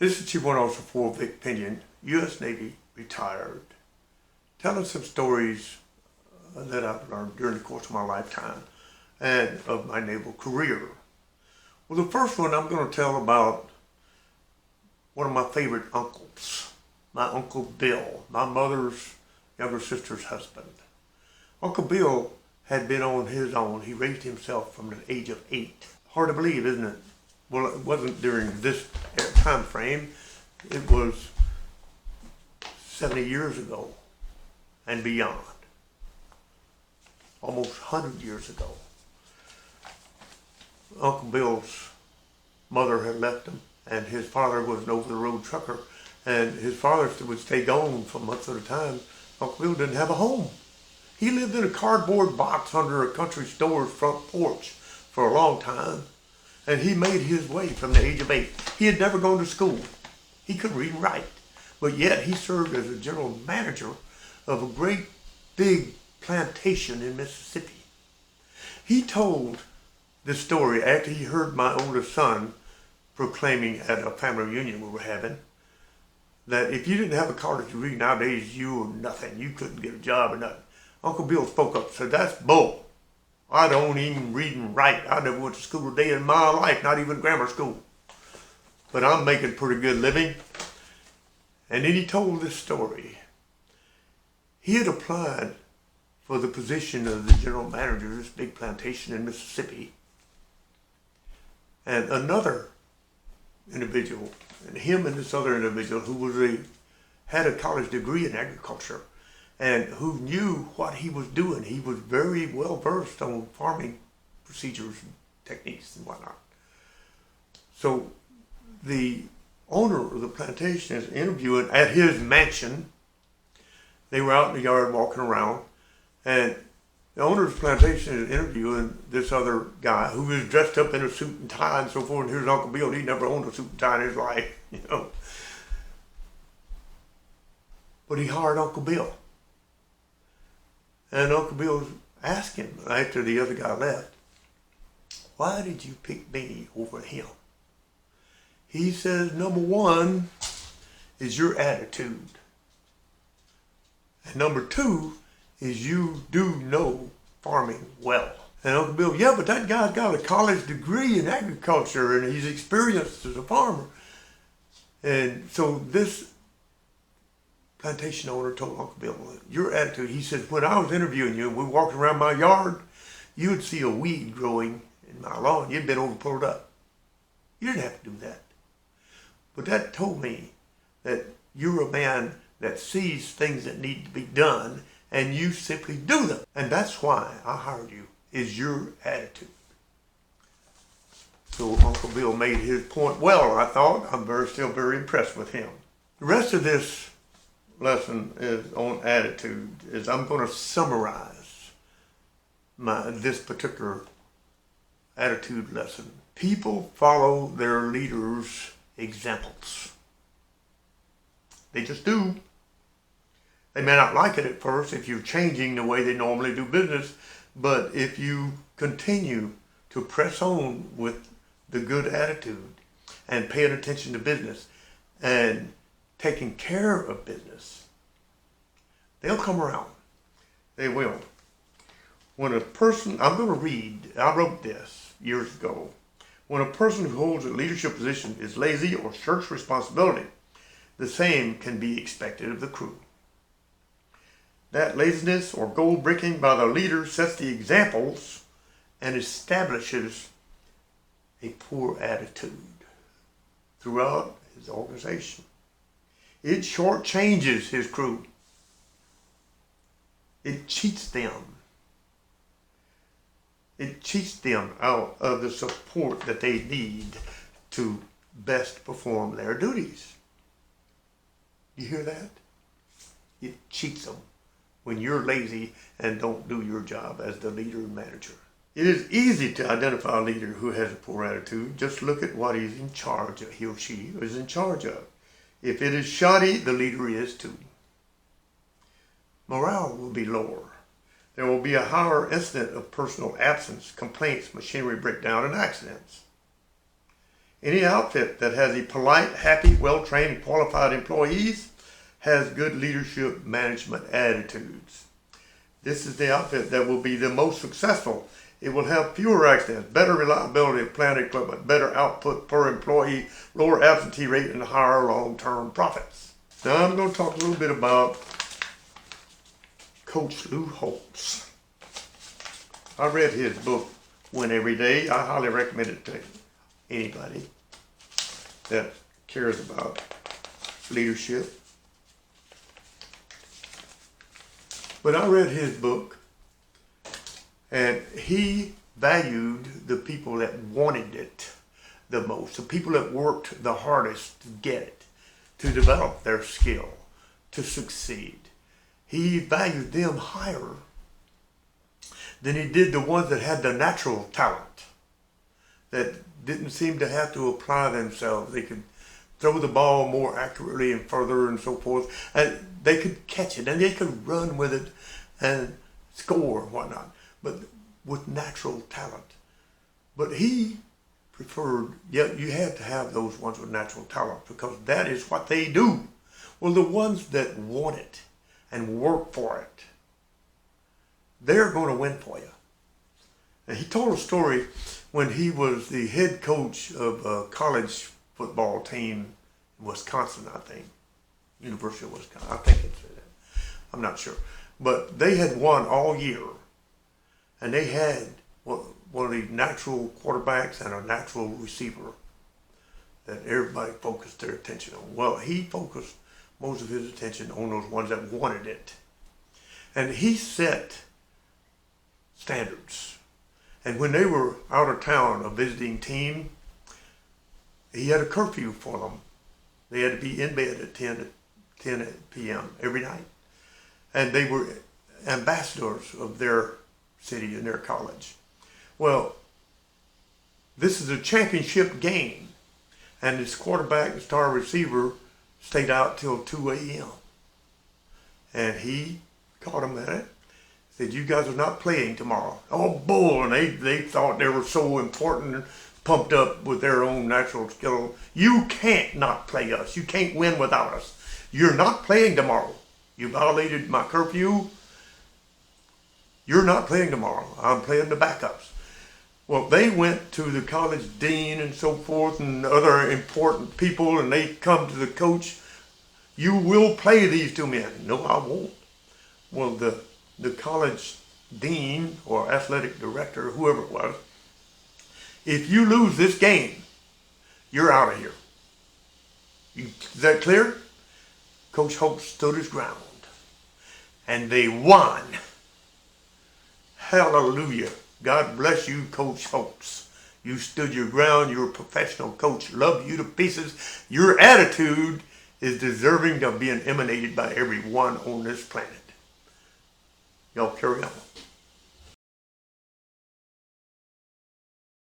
This is CWO4 Victor Pinion, U.S. Navy, retired, telling some stories that I've learned during the course of my lifetime and of my naval career. Well, the first one I'm going to tell about one of my favorite uncles, my Uncle Bill, my mother's younger sister's husband. Uncle Bill had been on his own. He raised himself from the age of 8. Hard to believe, isn't it? Well, it wasn't during this time frame. It was 70 years ago and beyond. Almost 100 years ago. Uncle Bill's mother had left him, and his father was an over-the-road trucker, and his father would stay gone for months at a time. Uncle Bill didn't have a home. He lived in a cardboard box under a country store's front porch for a long time, and he made his way from the age of 8. He had never gone to school. He couldn't read and write, but yet he served as a general manager of a great big plantation in Mississippi. He told this story after he heard my oldest son proclaiming at a family reunion we were having that if you didn't have a college degree nowadays, you were nothing. You couldn't get a job or nothing. Uncle Bill spoke up and said, "That's bull. I don't even read and write. I never went to school a day in my life, not even grammar school. But I'm making a pretty good living." And then he told this story. He had applied for the position of the general manager of this big plantation in Mississippi. And another individual, and him and this other individual who had a college degree in agriculture and who knew what he was doing. He was very well versed on farming procedures and techniques and whatnot. So the owner of the plantation is interviewing at his mansion. They were out in the yard walking around, and the owner of the plantation is interviewing this other guy who was dressed up in a suit and tie and so forth. And here's Uncle Bill. He never owned a suit and tie in his life, you know. But he hired Uncle Bill. And Uncle Bill asked him after the other guy left, "Why did you pick me over him?" He says, "Number one is your attitude. And number two is you do know farming well." And Uncle Bill, "Yeah, but that guy's got a college degree in agriculture and he's experienced as a farmer." And so this plantation owner told Uncle Bill, "Your attitude," he says, "when I was interviewing you and we walked around my yard, you would see a weed growing in my lawn. You'd been over pulled up. You didn't have to do that. But that told me that you're a man that sees things that need to be done and you simply do them. And that's why I hired you, is your attitude." So Uncle Bill made his point well, I thought. I'm still very impressed with him. The rest of this lesson is on attitude. I'm going to summarize this particular attitude lesson. People follow their leaders' examples. They just do. They may not like it at first if you're changing the way they normally do business, but if you continue to press on with the good attitude and paying attention to business and taking care of business, they'll come around. They will. When a person, I wrote this years ago. When a person who holds a leadership position is lazy or shirks responsibility, the same can be expected of the crew. That laziness or goal breaking by the leader sets the examples and establishes a poor attitude throughout his organization. It shortchanges his crew. It cheats them. It cheats them out of the support that they need to best perform their duties. You hear that? It cheats them when you're lazy and don't do your job as the leader and manager. It is easy to identify a leader who has a poor attitude. Just look at what he's in charge of, he or she is in charge of. If it is shoddy, the leader is too. Morale will be lower. There will be a higher incident of personal absence, complaints, machinery breakdown, and accidents. Any outfit that has a polite, happy, well-trained, and qualified employees has good leadership management attitudes. This is the outfit that will be the most successful. It will have fewer accidents, better reliability of plant equipment, better output per employee, lower absentee rate, and higher long-term profits. Now I'm going to talk a little bit about Coach Lou Holtz. I read his book, Win Every Day. I highly recommend it to anybody that cares about leadership. But I read his book, and he valued the people that wanted it the most, the people that worked the hardest to get it, to develop their skill, to succeed. He valued them higher than he did the ones that had the natural talent, that didn't seem to have to apply themselves. They could throw the ball more accurately and further and so forth, and they could catch it and they could run with it and score and whatnot, but with natural talent. But he preferred, yeah, you had to have those ones with natural talent because that is what they do. Well, the ones that want it and work for it, they're going to win for you. And he told a story when he was the head coach of a college football team in Wisconsin, I think. University of Wisconsin, I think it's that. I'm not sure. But they had won all year. And they had one of the natural quarterbacks and a natural receiver that everybody focused their attention on. Well, he focused most of his attention on those ones that wanted it. And he set standards. And when they were out of town, a visiting team, he had a curfew for them. They had to be in bed at 10 p.m. every night. And they were ambassadors of their city and their college. Well, this is a championship game. And this quarterback and star receiver stayed out till 2 a.m. And he caught him at it. Said, you guys are not playing tomorrow. Oh, bull. And they thought they were so important and pumped up with their own natural skill. You can't not play us. You can't win without us. You're not playing tomorrow. You violated my curfew. You're not playing tomorrow. I'm playing the backups. Well, they went to the college dean and so forth and other important people, and they come to the coach. You will play these two men. No, I won't. Well, the college dean or athletic director, whoever it was, if you lose this game, you're out of here. Is that clear? Coach Holtz stood his ground, and they won. Hallelujah. God bless you, Coach Holtz. You stood your ground. You're a professional coach. Love you to pieces. Your attitude is deserving of being emanated by everyone on this planet. Y'all carry on.